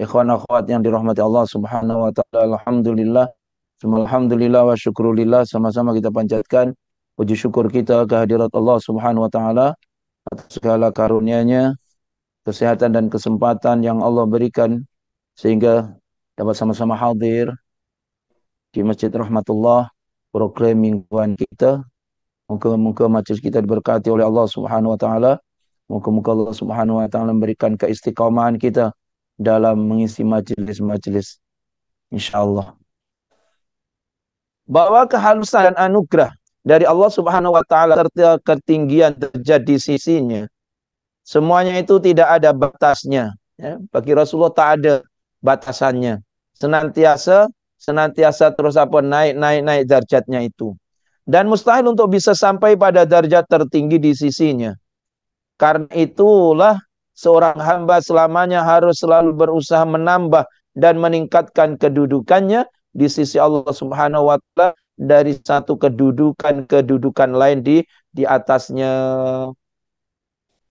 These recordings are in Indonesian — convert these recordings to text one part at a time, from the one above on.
Ikhwan akhwat yang dirahmati Allah Subhanahu wa taala. Alhamdulillah. Alhamdulillah wa syukrulillah, sama-sama kita panjatkan puji syukur kita kehadirat Allah Subhanahu wa taala atas segala karunia-Nya, kesehatan dan kesempatan yang Allah berikan sehingga dapat sama-sama hadir di Masjid Rahmatullah, program mingguan kita. Moga-moga majelis kita diberkati oleh Allah Subhanahu wa taala. Moga-moga Allah Subhanahu wa taala memberikan keistiqomahan kita dalam mengisi majelis-majelis, insyaallah. Bahwa kehalusan dan anugerah dari Allah Subhanahu wa taala serta ketinggian derajat di sisinya, semuanya itu tidak ada batasnya, ya. Bagi Rasulullah tak ada batasannya. Senantiasa terus naik derajatnya itu. Dan mustahil untuk bisa sampai pada derajat tertinggi di sisinya. Karena itulah seorang hamba selamanya harus selalu berusaha menambah dan meningkatkan kedudukannya di sisi Allah Subhanahu wa taala dari satu kedudukan lain di atasnya.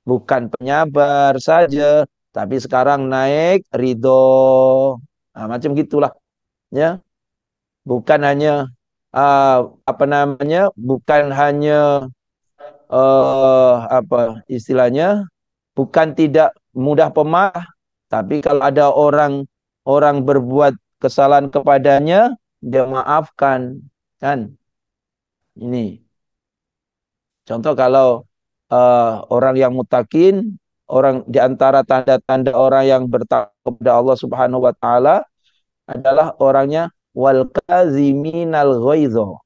Bukan penyabar saja, tapi sekarang naik ridho. Nah, macam gitulah, ya. Bukan hanya bukan hanya istilahnya, bukan tidak mudah pemaaf, tapi kalau ada orang berbuat kesalahan kepadanya, dia maafkan, kan? Ini contoh kalau orang yang mutakin, orang di antara tanda-tanda orang yang bertakwa kepada Allah Subhanahu wa taala adalah orangnya wal kaziminal ghaidho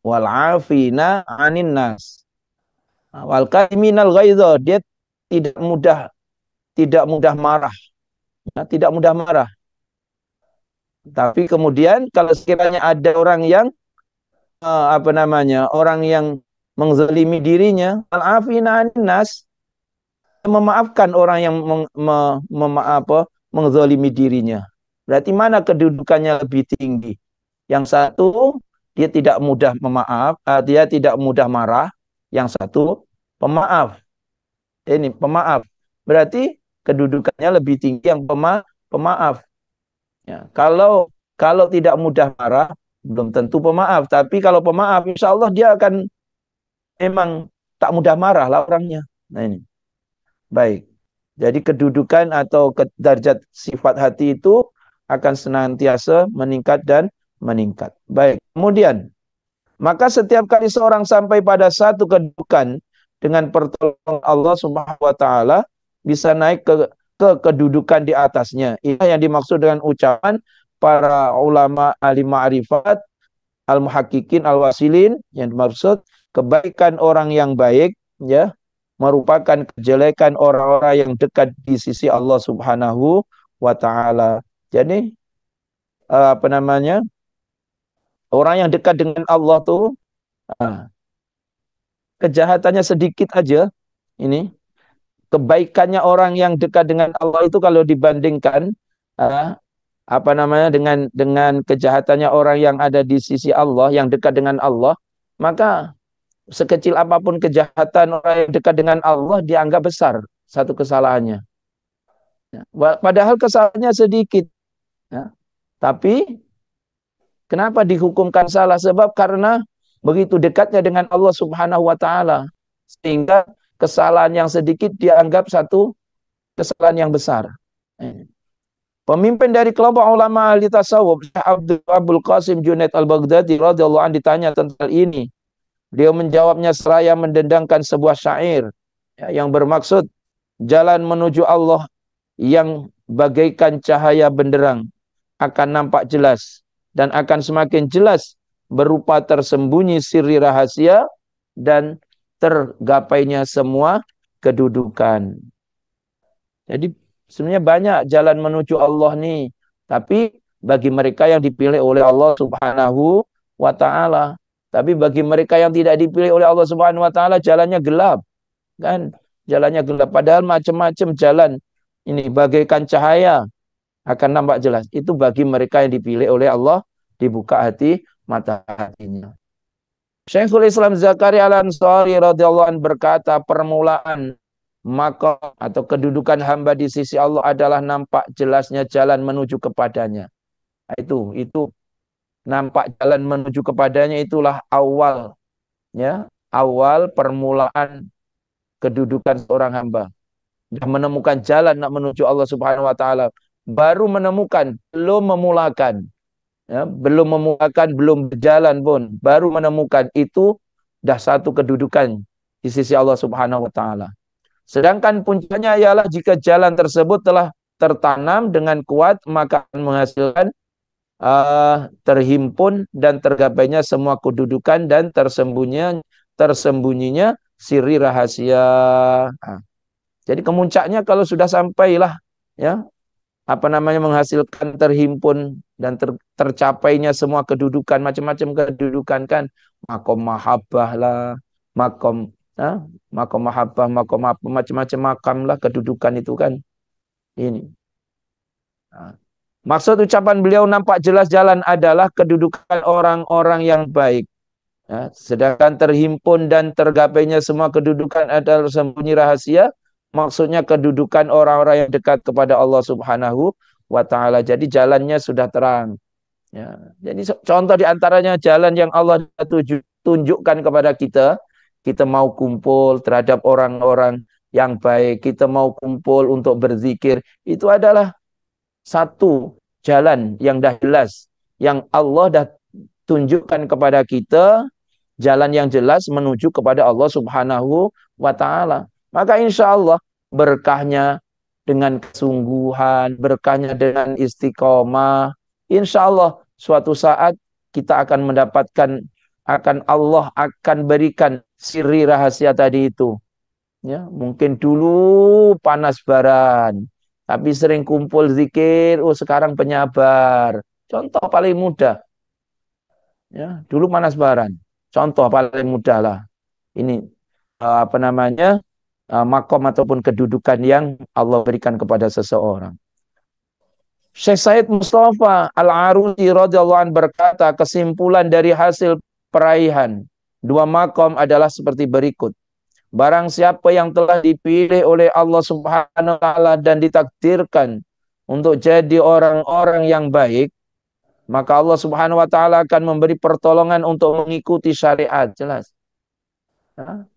wal afina 'anin nas. Wal kaziminal ghaidho, dia tidak mudah marah. Nah, tidak mudah marah. Tapi kemudian kalau sekiranya ada orang yang orang yang menzalimi dirinya, al-afina 'anin nas, memaafkan orang yang menzalimi dirinya. Berarti mana kedudukannya lebih tinggi? Yang satu dia tidak mudah dia tidak mudah marah. Yang satu pemaaf. Ini pemaaf. Berarti kedudukannya lebih tinggi yang pemaaf. Ya, kalau tidak mudah marah, belum tentu pemaaf. Tapi kalau pemaaf, insya Allah dia akan memang tak mudah marah lah orangnya. Nah ini. Baik. Jadi kedudukan atau derajat sifat hati itu akan senantiasa meningkat dan meningkat. Baik. Kemudian, maka setiap kali seorang sampai pada satu kedudukan dengan pertolongan Allah Subhanahu wa taala bisa naik ke kedudukan di atasnya. Ini yang dimaksud dengan ucapan para ulama ahli ma'rifat, al-muhaqqiqin, al-wasilin, yang dimaksud kebaikan orang yang baik, ya, merupakan kejelekan orang-orang yang dekat di sisi Allah Subhanahu wa taala. Jadi orang yang dekat dengan Allah tuh kejahatannya sedikit aja. Ini kebaikannya orang yang dekat dengan Allah itu kalau dibandingkan dengan kejahatannya orang yang ada di sisi Allah, yang dekat dengan Allah, maka sekecil apapun kejahatan orang yang dekat dengan Allah dianggap besar satu kesalahannya. Ya, padahal kesalahannya sedikit. Ya. Tapi kenapa dihukumkan salah? Sebab karena begitu dekatnya dengan Allah Subhanahu wa taala, sehingga kesalahan yang sedikit dianggap satu kesalahan yang besar. Pemimpin dari kelompok ulama ahli tasawuf, Syekh Abdul Qasim Junaid Al-Baghdadi radhiyallahu anhu ditanya tentang hal ini. Dia menjawabnya seraya mendendangkan sebuah syair, ya, yang bermaksud jalan menuju Allah yang bagaikan cahaya benderang akan nampak jelas dan akan semakin jelas berupa tersembunyi siri rahasia dan tergapainya semua kedudukan. Jadi sebenarnya banyak jalan menuju Allah nih, tapi bagi mereka yang dipilih oleh Allah Subhanahu wa taala. Tapi bagi mereka yang tidak dipilih oleh Allah Subhanahu wa taala, jalannya gelap. Kan? Jalannya gelap, padahal macam-macam jalan ini bagaikan cahaya akan nampak jelas. Itu bagi mereka yang dipilih oleh Allah, dibuka mata hatinya. Syekhul Islam Zakaria Al-Ansari radhiyallahu anhu berkata, permulaan maka atau kedudukan hamba di sisi Allah adalah nampak jelasnya jalan menuju kepadanya. Nah, itu nampak jalan menuju kepadanya, itulah awal permulaan kedudukan seorang hamba. Sudah menemukan jalan nak menuju Allah Subhanahu wa taala, baru menemukan, belum memulakan. Ya, belum memulakan, belum berjalan pun, baru menemukan, itu dah satu kedudukan di sisi Allah Subhanahu wa taala. Sedangkan puncaknya ialah jika jalan tersebut telah tertanam dengan kuat, maka akan menghasilkan terhimpun dan tergapainya semua kedudukan dan tersembunyinya siri rahasia. Nah, jadi kemuncaknya kalau sudah sampailah, ya, menghasilkan terhimpun dan tercapainya semua kedudukan, macam-macam kedudukan kan, makom mahabbah lah, makom makom mahabbah, makom apa, macam-macam makam lah kedudukan itu kan. Ini. Nah, maksud ucapan beliau nampak jelas jalan adalah kedudukan orang-orang yang baik. Ya, sedangkan terhimpun dan tergapainya semua kedudukan adalah sembunyi rahasia. Maksudnya kedudukan orang-orang yang dekat kepada Allah Subhanahu wa taala. Jadi jalannya sudah terang. Ya, jadi contoh diantaranya jalan yang Allah tunjukkan kepada kita. Kita mau kumpul terhadap orang-orang yang baik. Kita mau kumpul untuk berzikir. Itu adalah satu jalan yang dah jelas. Yang Allah dah tunjukkan kepada kita. Jalan yang jelas menuju kepada Allah Subhanahu wa taala. Maka insya Allah berkahnya dengan kesungguhan, berkahnya dengan istiqomah, insya Allah suatu saat kita akan mendapatkan, Allah akan berikan siri rahasia tadi itu. Ya, mungkin dulu panas baran, tapi sering kumpul zikir, sekarang penyabar. Contoh paling mudah. Ya, dulu panas baran. Contoh paling mudah lah. Ini makom ataupun kedudukan yang Allah berikan kepada seseorang. Syekh Said Mustafa Al-Arusi radhiyallahu anhu berkata, kesimpulan dari hasil peraihan dua makom adalah seperti berikut. Barang siapa yang telah dipilih oleh Allah Subhanahu wa taala dan ditakdirkan untuk jadi orang-orang yang baik, maka Allah Subhanahu wa taala akan memberi pertolongan untuk mengikuti syariat. Jelas. Nah,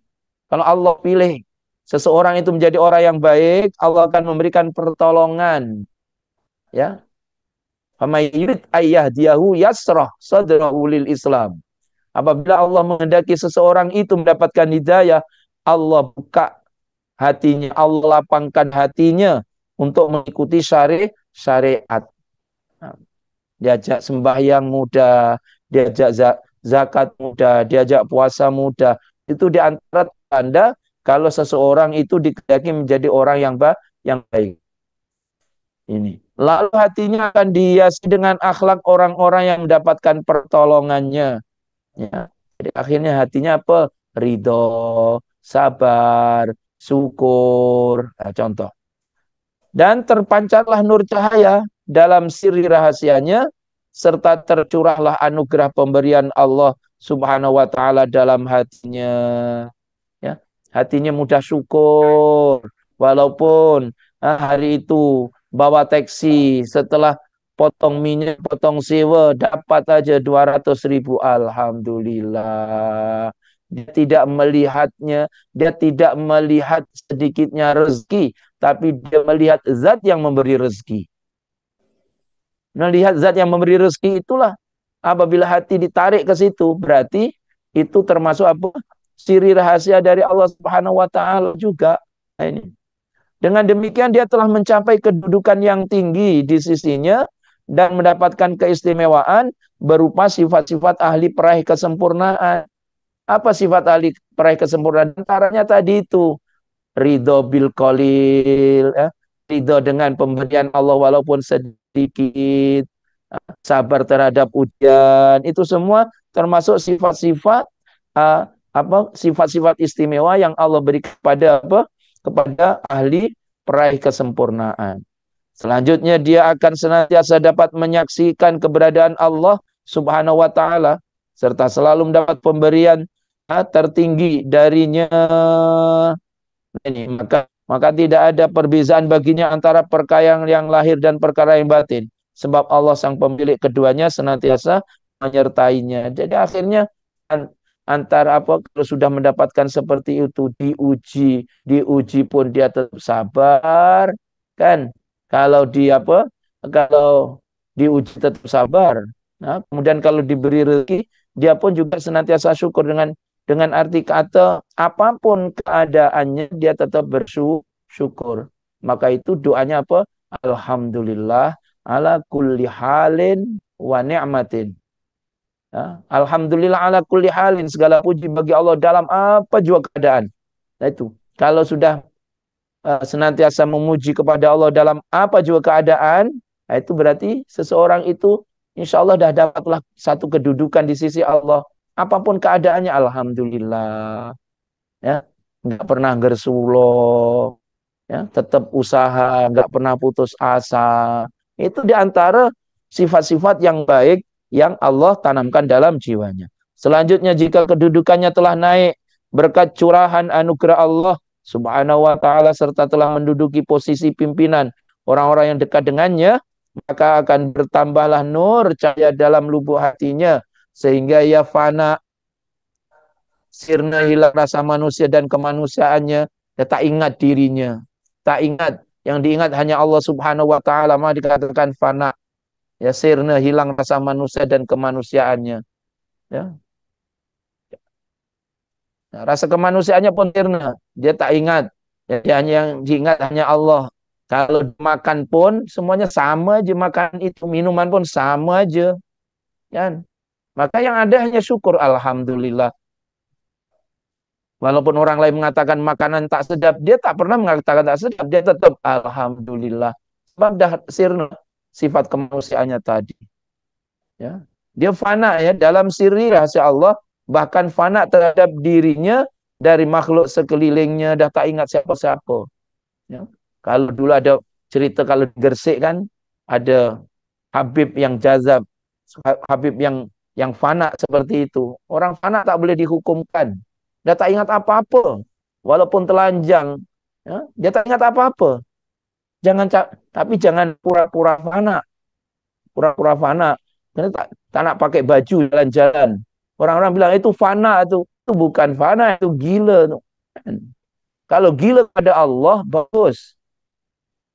kalau Allah pilih seseorang itu menjadi orang yang baik, Allah akan memberikan pertolongan. Ya. Famay yurid ayyahdiyahu yasrah sadrahu lil Islam. Apabila Allah menghendaki seseorang itu mendapatkan hidayah, Allah buka hatinya, Allah lapangkan hatinya untuk mengikuti syariat. Diajak sembahyang mudah, diajak zakat mudah, diajak puasa mudah. Itu di antara tanda kalau seseorang itu dikehendaki menjadi orang yang baik. Ini. Lalu hatinya akan dihiasi dengan akhlak orang-orang yang mendapatkan pertolongannya. Ya. Jadi akhirnya hatinya apa? Ridho, sabar, syukur. Nah, contoh. Dan terpancarlah nur cahaya dalam siri rahasianya, serta tercurahlah anugerah pemberian Allah Subhanahu wa taala dalam hatinya. Ya, hatinya mudah syukur walaupun hari itu bawa taksi, setelah potong minyak, potong sewa, dapat aja 200.000. Alhamdulillah. Dia tidak melihat sedikitnya rezeki, tapi dia melihat zat yang memberi rezeki. Melihat zat yang memberi rezeki itulah, apabila hati ditarik ke situ, berarti itu termasuk apa? Siri rahasia dari Allah Subhanahu wa taala juga. Nah, ini. Dengan demikian dia telah mencapai kedudukan yang tinggi di sisinya dan mendapatkan keistimewaan berupa sifat-sifat ahli peraih kesempurnaan. Apa sifat ahli peraih kesempurnaan? Antaranya tadi itu ridho bil qalil, ya. Ridho dengan pemberian Allah walaupun sedikit, sabar terhadap ujian. Itu semua termasuk sifat-sifat sifat-sifat istimewa yang Allah beri kepada ahli peraih kesempurnaan. Selanjutnya dia akan senantiasa dapat menyaksikan keberadaan Allah Subhanahu wa taala serta selalu mendapat pemberian tertinggi darinya. Ini maka Maka tidak ada perbezaan baginya antara perkara yang lahir dan perkara yang batin. Sebab Allah sang pemilik keduanya senantiasa menyertainya. Jadi akhirnya antara apa, kalau sudah mendapatkan seperti itu, diuji pun dia tetap sabar, kan? Kalau di apa? Kalau diuji tetap sabar. Nah, kemudian kalau diberi rezeki, dia pun juga senantiasa syukur dengan arti kata apapun keadaannya dia tetap bersyukur. Maka itu doanya apa? Alhamdulillah ala kulli halin wa ni'matin. Ya, Alhamdulillah ala kulli halin, segala puji bagi Allah dalam apa juga keadaan. Nah itu, kalau sudah senantiasa memuji kepada Allah dalam apa juga keadaan, nah itu berarti seseorang itu insya Allah dah dapatlah satu kedudukan di sisi Allah. Apapun keadaannya, Alhamdulillah. Ya, nggak pernah gersuloh, ya, tetap usaha, nggak pernah putus asa. Itu di antara sifat-sifat yang baik yang Allah tanamkan dalam jiwanya. Selanjutnya, jika kedudukannya telah naik berkat curahan anugerah Allah Subhanahu wa taala serta telah menduduki posisi pimpinan orang-orang yang dekat dengannya, maka akan bertambahlah nur cahaya dalam lubuk hatinya sehingga ia fana, sirna, hilang rasa manusia dan kemanusiaannya, dia tak ingat dirinya, tak ingat, yang diingat hanya Allah Subhanahu wa taala, maka dikatakan fana, ya, sirna, hilang rasa manusia dan kemanusiaannya, ya. Nah, rasa kemanusiaannya pun sirna, dia tak ingat, ya, yang diingat hanya Allah. Kalau makan pun semuanya sama aja, makan itu, minuman pun sama aja, kan? Maka yang ada hanya syukur, alhamdulillah. Walaupun orang lain mengatakan makanan tak sedap, dia tak pernah mengatakan tak sedap. Dia tetap alhamdulillah. Sebab dah sirna sifat kemanusiaannya tadi. Ya. Dia fana ya dalam sirri rahasia Allah, bahkan fana terhadap dirinya dari makhluk sekelilingnya, dah tak ingat siapa-siapa. Ya. Kalau dulu ada cerita kalau di Gresik kan ada Habib yang jazab, Habib yang fana seperti itu. Orang fana tak boleh dihukumkan. Dia tak ingat apa-apa. Walaupun telanjang, ya, dia tak ingat apa-apa. Tapi jangan pura-pura fana. Pura-pura fana. Karena tak nak pakai baju jalan-jalan. Orang-orang bilang itu fana, itu bukan fana, itu gila. Kalau gila pada Allah, bagus.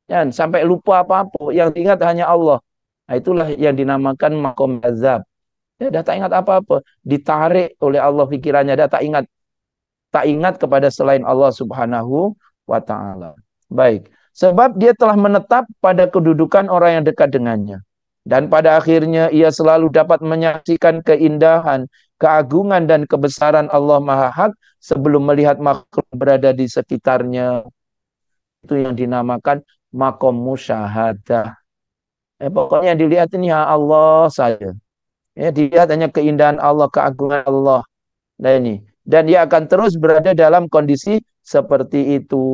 Ya, sampai lupa apa-apa. Yang diingat hanya Allah. Nah, itulah yang dinamakan makom azab. Ya, dah tak ingat apa-apa. Ditarik oleh Allah pikirannya. Dah tak ingat kepada selain Allah Subhanahu wa taala. Baik, sebab dia telah menetap pada kedudukan orang yang dekat dengannya. Dan pada akhirnya ia selalu dapat menyaksikan keindahan, keagungan dan kebesaran Allah Maha Hak sebelum melihat makhluk berada di sekitarnya. Itu yang dinamakan makom musyahadah. Pokoknya yang dilihat ini ya Allah saja. Ya, dilihat hanya keindahan Allah, keagungan Allah. Nah ini. Dan dia akan terus berada dalam kondisi seperti itu.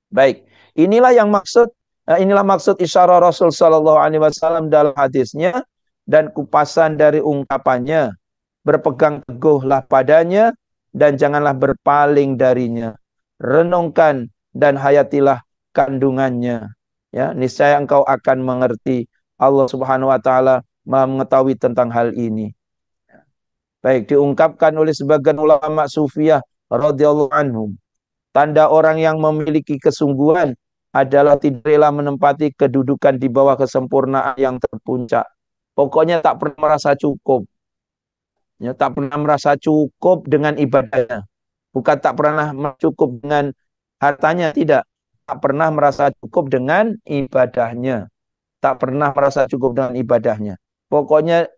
Baik, inilah maksud isyarah Rasul Shallallahu Alaihi Wasallam dalam hadisnya dan kupasan dari ungkapannya. Berpegang teguhlah padanya dan janganlah berpaling darinya. Renungkan dan hayatilah kandungannya. Ya, niscaya engkau akan mengerti. Allah Subhanahu Wa Taala Maha mengetahui tentang hal ini. Baik, diungkapkan oleh sebagian ulama sufiyah radhiyallahu anhum. Tanda orang yang memiliki kesungguhan adalah tidak rela menempati kedudukan di bawah kesempurnaan yang terpuncak. Pokoknya tak pernah merasa cukup. Ya, tak pernah merasa cukup dengan ibadahnya. Bukan tak pernah cukup dengan hartanya, tidak. Tak pernah merasa cukup dengan ibadahnya. Tak pernah merasa cukup dengan ibadahnya. Pokoknya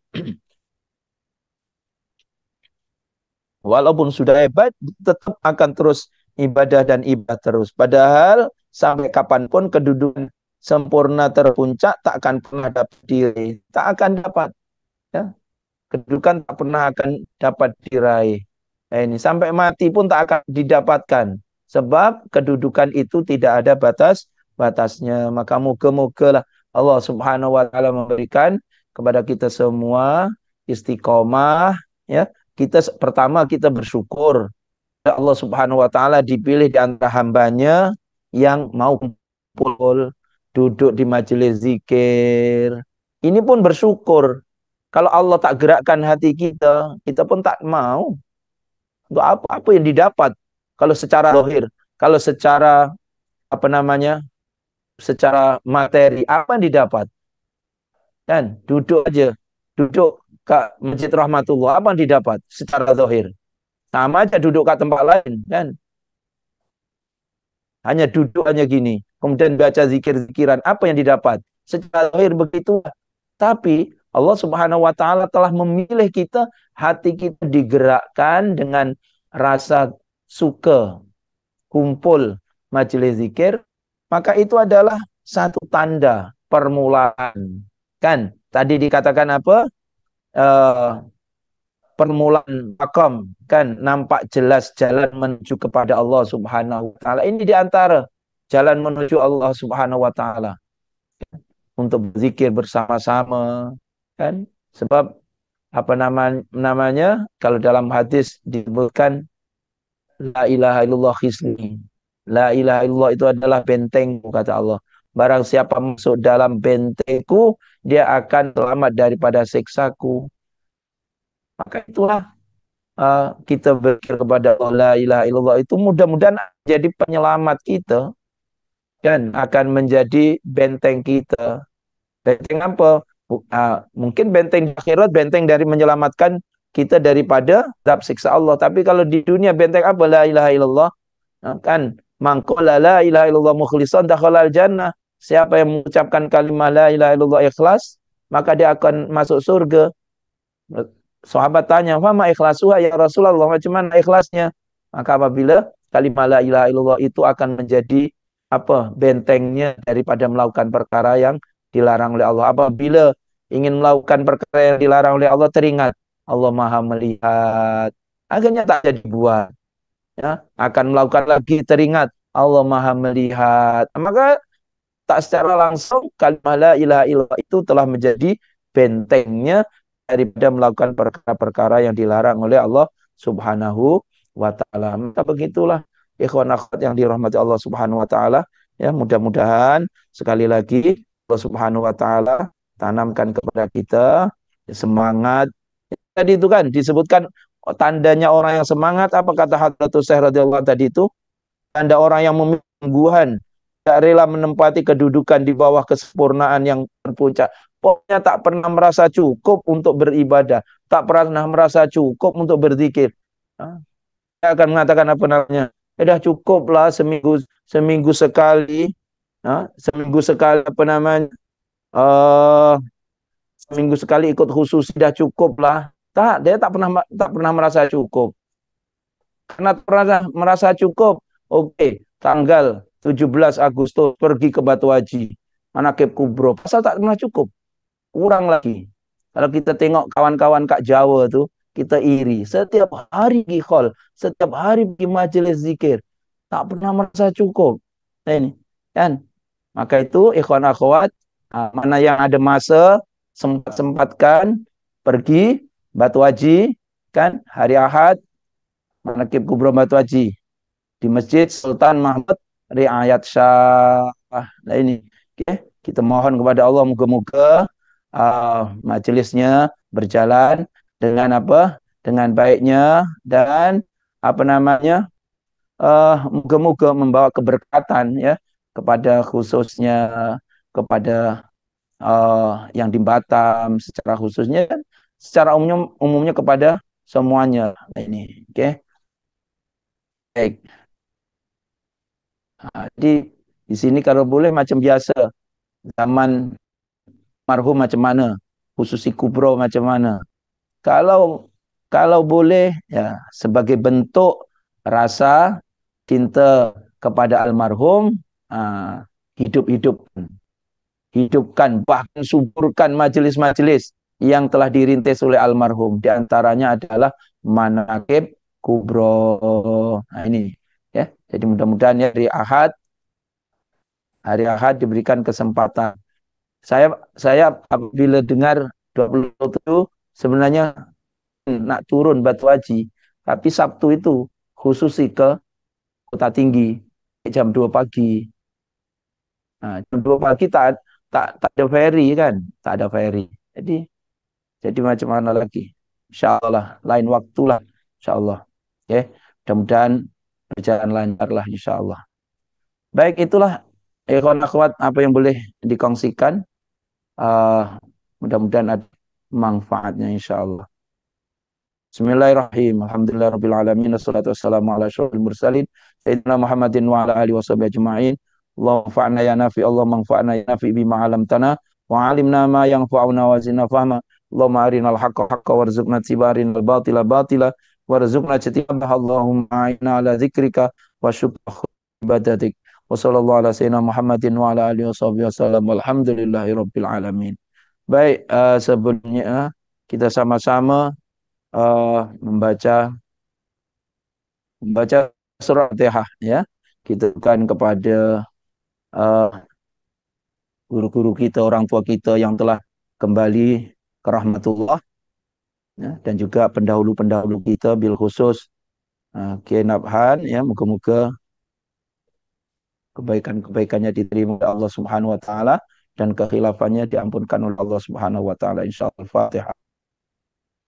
walaupun sudah hebat, tetap akan terus ibadah dan ibadah terus. Padahal sampai kapanpun kedudukan sempurna terpuncak tak akan pernah dapat diri. Tak akan dapat. Ya. Kedudukan tak pernah akan dapat diraih. Nah, ini sampai mati pun tak akan didapatkan. Sebab kedudukan itu tidak ada batasnya. Maka moga-moga lah Allah Subhanahu wa taala memberikan kepada kita semua istiqomah, ya. Pertama kita bersyukur. Allah Subhanahu wa taala dipilih di antara hambanya yang mau kumpul, duduk di majelis zikir. Ini pun bersyukur. Kalau Allah tak gerakkan hati kita, kita pun tak mau. Untuk apa yang didapat? Kalau secara zahir, kalau secara apa namanya? Secara materi, apa yang didapat? Kan duduk aja, duduk ke Masjid Rahmatullah, apa yang didapat secara zahir? Sama aja duduk ke tempat lain, kan? Hanya duduk hanya gini, kemudian baca zikir-zikiran, apa yang didapat? Secara zahir begitu. Tapi Allah Subhanahu wa taala telah memilih kita, hati kita digerakkan dengan rasa suka kumpul majelis zikir, maka itu adalah satu tanda permulaan. Kan? Tadi dikatakan apa? Eh, permulaan makom, kan nampak jelas jalan menuju kepada Allah Subhanahu wa taala. Ini di antara jalan menuju Allah Subhanahu wa taala untuk berzikir bersama-sama, kan? Sebab apa namanya kalau dalam hadis disebutkan la ilaha illallah hisni. La ilaha illallah itu adalah bentengku, kata Allah. Barang siapa masuk dalam bentengku, dia akan selamat daripada siksaku. Maka itulah kita berpikir kepada Allah, la ilaha illallah itu mudah-mudahan jadi penyelamat kita, kan akan menjadi benteng kita. Benteng apa? Mungkin benteng di akhirat, benteng dari menyelamatkan kita daripada azab siksa Allah. Tapi kalau di dunia benteng apa? La ilaha illallah. Kan mangkola la ilaha illallah mukhlishan dakhalal jannah. Siapa yang mengucapkan kalimat la ilaha illallah ikhlas, maka dia akan masuk surga. Sahabat tanya, "Fama ikhlasuha ya Rasulullah?" Macam mana ikhlasnya? Maka apabila kalimat la ilaha illallah itu akan menjadi apa? Bentengnya daripada melakukan perkara yang dilarang oleh Allah. Apabila ingin melakukan perkara yang dilarang oleh Allah, teringat Allah Maha melihat. Akhirnya tak jadi buat. Ya, akan melakukan lagi, teringat Allah Maha melihat. Maka tak secara langsung kalimat la ilaha illallah itu telah menjadi bentengnya daripada melakukan perkara-perkara yang dilarang oleh Allah Subhanahu wa taala. Maka begitulah ikhwan akhwat yang dirahmati Allah Subhanahu wa taala, ya mudah-mudahan sekali lagi Allah Subhanahu wa taala tanamkan kepada kita semangat. Tadi itu kan disebutkan tandanya orang yang semangat, apa kata Hadratus Syekh radhiyallahu tadi itu? Tanda orang yang memiliki ketangguhan, tidak rela menempati kedudukan di bawah kesempurnaan yang terpuncak. Pokoknya tak pernah merasa cukup untuk beribadah, tak pernah merasa cukup untuk berzikir. Dia akan mengatakan apa namanya? Sudah cukuplah seminggu sekali, seminggu sekali apa namanya? Uh, seminggu sekali ikut khusus sudah cukuplah. Dia tak pernah merasa cukup. Karena pernah merasa cukup, oke, tanggal 17 Agustus pergi ke Batu Haji, Manakib Kubro. Pasal tak pernah cukup, kurang lagi. Kalau kita tengok kawan-kawan Kak Jawa tuh, kita iri. Setiap hari pergi khol, setiap hari pergi majelis zikir, tak pernah merasa cukup. Nah ini, kan? Maka itu ikhwan akhwat, mana yang ada masa, sempat-sempatkan pergi Batu Haji, kan? Hari Ahad, Manakib Kubro Batu Haji di Masjid Sultan Mahmud Riayat Shah. Nah ini, kita mohon kepada Allah moga-moga majelisnya berjalan dengan apa? Dengan baiknya, dan apa namanya? Moga-moga membawa keberkatan, ya, kepada khususnya kepada yang di Batam secara khususnya, kan secara umumnya kepada semuanya. Nah ini, oke. Baik. Jadi di sini kalau boleh macam biasa, zaman marhum macam mana, khususi kubro macam mana. Kalau kalau boleh, ya, sebagai bentuk rasa cinta kepada almarhum, hidup-hidup, hidupkan, bahkan suburkan majelis-majelis yang telah dirintis oleh almarhum. Di antaranya adalah manakib kubro. Nah ini, ya. Jadi mudah-mudahan ya hari Ahad diberikan kesempatan. Saya apabila dengar 27 sebenarnya nak turun Batu Haji, tapi Sabtu itu khususi ke Kota Tinggi jam 2 pagi. Nah, jam 2 pagi tak ada ferry kan, tak ada ferry. Jadi macam mana lagi? Insya Allah lain waktu lah, insya Allah. Oke, mudah-mudahan berjalan lancar lah, insya Allah. Baik, itulah ikhwan akhwat apa yang boleh dikongsikan. Eh, mudah-mudahan ada manfaatnya, insya Allah. Bismillahirrahmanirrahim. Alhamdulillahirabbil alamin wassalatu wassalamu ala asyrofil mursalin sayyidina Muhammadin wa ala alihi washabihi ajmain. Allahumma fa'na ya nafi, Allah manfa'na ya nafi bima 'allamtana wa 'alimna ma yanfa'una wa zidna fahma. Allahumma arinal haqqa haqqa warzuqna tibarinal batila batila warzuqna ijtinabah. Allahumma a'inna ala dzikrika wa syukra ibadatik. Wa sallallahu ala sayyidina Muhammadin wa ala alihi washabihi wasallam. Walhamdulillahirabbil alamin. Baik, sebelumnya kita sama-sama membaca surat Al-Fatihah ya. Kita kan kepada uh, guru-guru kita, orang tua kita yang telah kembali ke rahmatullah ya, dan juga pendahulu-pendahulu kita bil khusus Kiai Nabhan ya, moga-moga kebaikan-kebaikannya diterima oleh Allah Subhanahu wa taala dan kekhilafannya diampunkan oleh Allah Subhanahu wa taala insyaallah. Al-Fatihah.